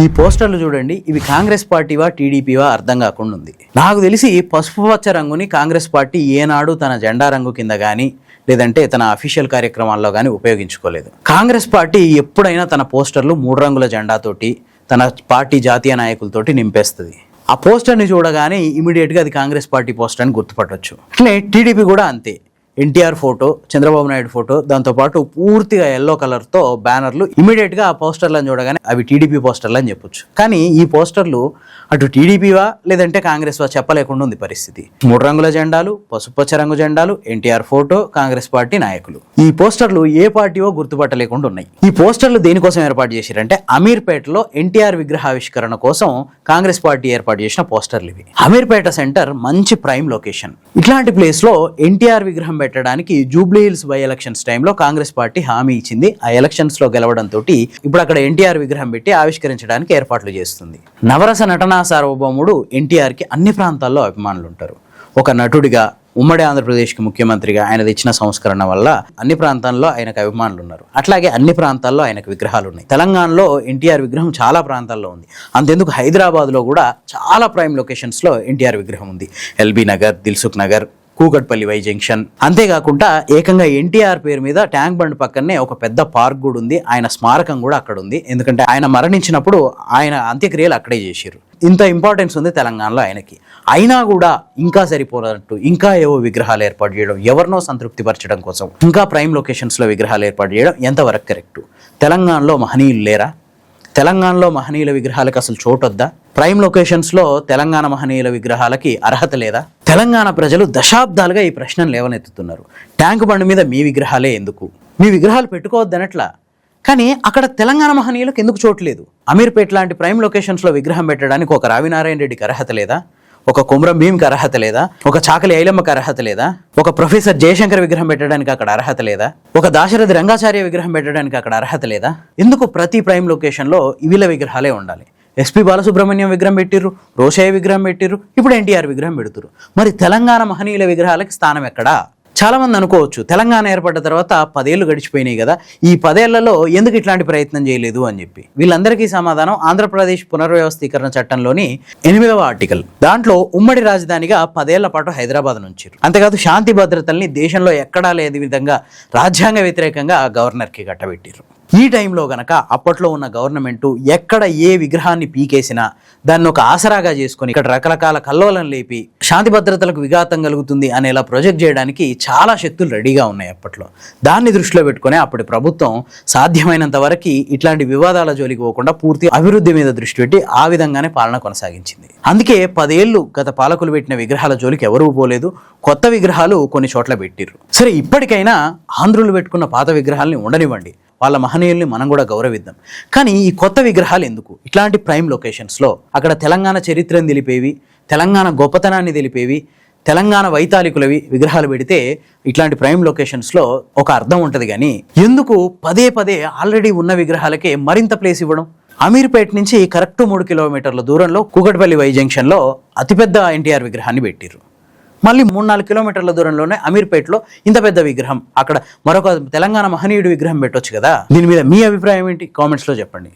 ఈ పోస్టర్లు చూడండి, ఇవి కాంగ్రెస్ పార్టీవా టీడీపీవా అర్థం కాకుండా ఉంది. నాకు తెలిసి పసుపు పచ్చ రంగుని కాంగ్రెస్ పార్టీ ఏనాడు తన జెండా రంగు కింద కానీ లేదంటే తన అఫీషియల్ కార్యక్రమాల్లో కానీ ఉపయోగించుకోలేదు. కాంగ్రెస్ పార్టీ ఎప్పుడైనా తన పోస్టర్లు 3 రంగుల జెండాతోటి తన పార్టీ జాతీయ నాయకులతోటి నింపేస్తుంది. ఆ పోస్టర్ని చూడగానే ఇమీడియట్గా అది కాంగ్రెస్ పార్టీ పోస్టర్ అని గుర్తుపట్టవచ్చు. అట్లే టీడీపీ కూడా అంతే. ఎన్టీఆర్ ఫోటో, చంద్రబాబు నాయుడు ఫోటో, దాంతోపాటు పూర్తిగా ఎల్లో కలర్తో బ్యానర్లు, ఇమీడియట్గా ఆ పోస్టర్లను చూడగానే అవి టీడీపీ పోస్టర్లు అని చెప్పొచ్చు. కానీ ఈ పోస్టర్లు అటు టీడీపీవా లేదంటే కాంగ్రెస్వా చెప్పలేకుండా ఉంది పరిస్థితి. 3 రంగుల జెండాలు, పసుపచ్చ రంగు జెండాలు, ఎన్టీఆర్ ఫోటో, కాంగ్రెస్ పార్టీ నాయకులు. ఈ పోస్టర్లు ఏ పార్టీవో గుర్తుపట్టలేకుండా ఉన్నాయి. ఈ పోస్టర్లు దేనికోసం ఏర్పాటు చేశారంటే అమీర్పేటలో ఎన్టీఆర్ విగ్రహావిష్కరణ కోసం కాంగ్రెస్ పార్టీ ఏర్పాటు చేసిన పోస్టర్లు ఇవి. అమీర్పేట సెంటర్ మంచి ప్రైమ్ లొకేషన్. ఇట్లాంటి ప్లేస్ లో ఎన్టీఆర్ విగ్రహం పెట్టడానికి జూబ్లీ హిల్స్ బై ఎలక్షన్స్ టైంలో కాంగ్రెస్ పార్టీ హామీ ఇచ్చింది. ఆ ఎలక్షన్స్ లో గెలవడంతో ఇప్పుడు అక్కడ ఎన్టీఆర్ విగ్రహం పెట్టి ఆవిష్కరించడానికి ఏర్పాట్లు చేస్తుంది. నవరస నటనా సార్వభౌముడు ఎన్టీఆర్ కి అన్ని ప్రాంతాల్లో అభిమానులు ఉంటారు. ఒక నటుడిగా, ఉమ్మడి ఆంధ్రప్రదేశ్కి ముఖ్యమంత్రిగా ఆయన తెచ్చిన సంస్కరణ వల్ల అన్ని ప్రాంతాల్లో ఆయనకు అభిమానులు ఉన్నారు. అట్లాగే అన్ని ప్రాంతాల్లో ఆయనకు విగ్రహాలు ఉన్నాయి. తెలంగాణలో ఎన్టీఆర్ విగ్రహం చాలా ప్రాంతాల్లో ఉంది. అంతెందుకు హైదరాబాద్లో కూడా చాలా ప్రైమ్ లొకేషన్స్లో ఎన్టీఆర్ విగ్రహం ఉంది. LB Nagar, Dilsukh Nagar, Kukatpally Y junction. అంతేకాకుండా ఏకంగా ఎన్టీఆర్ పేరు మీద ట్యాంక్ బండ్ పక్కనే ఒక పెద్ద పార్క్ కూడా ఉంది. ఆయన స్మారకం కూడా అక్కడ ఉంది. ఎందుకంటే ఆయన మరణించినప్పుడు ఆయన అంత్యక్రియలు అక్కడే చేశారు. ఇంత ఇంపార్టెన్స్ ఉంది తెలంగాణలో ఆయనకి. అయినా కూడా ఇంకా సరిపోనట్టు ఇంకా ఏవో విగ్రహాలు ఏర్పాటు చేయడం, ఎవరినో సంతృప్తి పరచడం కోసం ఇంకా ప్రైమ్ లొకేషన్స్లో విగ్రహాలు ఏర్పాటు చేయడం ఎంతవరకు కరెక్టు? తెలంగాణలో మహనీయులు లేరా? తెలంగాణలో మహనీయుల విగ్రహాలకు అసలు చోటొద్దా? ప్రైమ్ లొకేషన్స్లో తెలంగాణ మహనీయుల విగ్రహాలకి అర్హత లేదా? తెలంగాణ ప్రజలు దశాబ్దాలుగా ఈ ప్రశ్నను లేవనెత్తుతున్నారు. ట్యాంక్ బండ్ మీద మీ విగ్రహాలే ఎందుకు? మీ విగ్రహాలు పెట్టుకోవద్దనట్లా, కానీ అక్కడ తెలంగాణ మహనీయులకు ఎందుకు చోట్లేదు? అమీర్పేట్ లాంటి ప్రైమ్ లొకేషన్స్లో విగ్రహం పెట్టడానికి ఒక రావినారాయణ రెడ్డికి అర్హత లేదా? ఒక కొమరం భీమ్కి అర్హత లేదా? ఒక చాకలి ఐలమ్మకి అర్హత లేదా? ఒక ప్రొఫెసర్ జయశంకర్ విగ్రహం పెట్టడానికి అక్కడ అర్హత లేదా? ఒక దాశరథి రంగాచార్య విగ్రహం పెట్టడానికి అక్కడ అర్హత లేదా? ఎందుకు ప్రతి ప్రైమ్ లొకేషన్లో వీళ్ళ విగ్రహాలే ఉండాలి? ఎస్పీ బాలసుబ్రహ్మణ్యం విగ్రహం పెట్టిర్రు, రోషయ్య విగ్రహం పెట్టిర్రు, ఇప్పుడు ఎన్టీఆర్ విగ్రహం పెడుతురు. మరి తెలంగాణ మహనీయుల విగ్రహాలకి స్థానం ఎక్కడా? చాలా మంది అనుకోవచ్చు, తెలంగాణ ఏర్పడ్డ తర్వాత 10 ఏళ్ళు గడిచిపోయినాయి కదా, ఈ 10 ఏళ్లలో ఎందుకు ఇట్లాంటి ప్రయత్నం చేయలేదు అని చెప్పి. వీళ్ళందరికీ సమాధానం ఆంధ్రప్రదేశ్ పునర్వ్యవస్థీకరణ చట్టంలోని 8వ ఆర్టికల్. దాంట్లో ఉమ్మడి రాజధానిగా 10 ఏళ్ల పాటు హైదరాబాద్ ఉంచారు. అంతేకాదు శాంతి భద్రతల్ని దేశంలో ఎక్కడా లేని విధంగా రాజ్యాంగ వ్యతిరేకంగా గవర్నర్కి కట్టబెట్టారు. ఈ టైంలో గనక అప్పట్లో ఉన్న గవర్నమెంట్ ఎక్కడ ఏ విగ్రహాన్ని పీకేసినా దాన్ని ఒక ఆసరాగా చేసుకొని ఇక్కడ రకరకాల కల్లోలం లేపి శాంతి భద్రతలకు విఘాతం కలుగుతుంది అనేలా ప్రొజెక్ట్ చేయడానికి చాలా శక్తులు రెడీగా ఉన్నాయి అప్పట్లో. దాన్ని దృష్టిలో పెట్టుకుని అప్పటి ప్రభుత్వం సాధ్యమైనంత వరకు ఇట్లాంటి వివాదాల జోలికి పోకుండా పూర్తి అభివృద్ధి మీద దృష్టి పెట్టి ఆ విధంగానే పాలన కొనసాగించింది. అందుకే 10 ఏళ్ళు గత పాలకులు పెట్టిన విగ్రహాల జోలికి ఎవరూ పోలేదు. కొత్త విగ్రహాలు కొన్ని చోట్ల పెట్టిర్రు. సరే, ఇప్పటికైనా ఆంధ్రులు పెట్టుకున్న పాత విగ్రహాలని ఉండనివ్వండి, వాళ్ళ మహనీయుల్ని మనం కూడా గౌరవిద్దాం. కానీ ఈ కొత్త విగ్రహాలు ఎందుకు? ఇట్లాంటి ప్రైమ్ లొకేషన్స్లో అక్కడ తెలంగాణ చరిత్రను తెలిపేవి, తెలంగాణ గొప్పతనాన్ని తెలిపేవి, తెలంగాణ వైతాళికులవి విగ్రహాలు పెడితే ఇట్లాంటి ప్రైమ్ లొకేషన్స్లో ఒక అర్థం ఉంటుంది. కానీ ఎందుకు పదే పదే ఆల్రెడీ ఉన్న విగ్రహాలకే మరింత ప్లేస్ ఇవ్వడం? అమీర్పేట్ నుంచి కరెక్ట్ 3 కిలోమీటర్ల దూరంలో కూకట్పల్లి వై జంక్షన్లో అతిపెద్ద ఎన్టీఆర్ విగ్రహాన్ని పెట్టిర్రు. మళ్ళీ 3-4 కిలోమీటర్ల దూరంలోనే అమీర్పేట్లో ఇంత పెద్ద విగ్రహం, అక్కడ మరొక తెలంగాణ మహనీయుడి విగ్రహం పెట్టొచ్చు కదా. దీని మీద మీ అభిప్రాయం ఏంటి? కామెంట్స్లో చెప్పండి.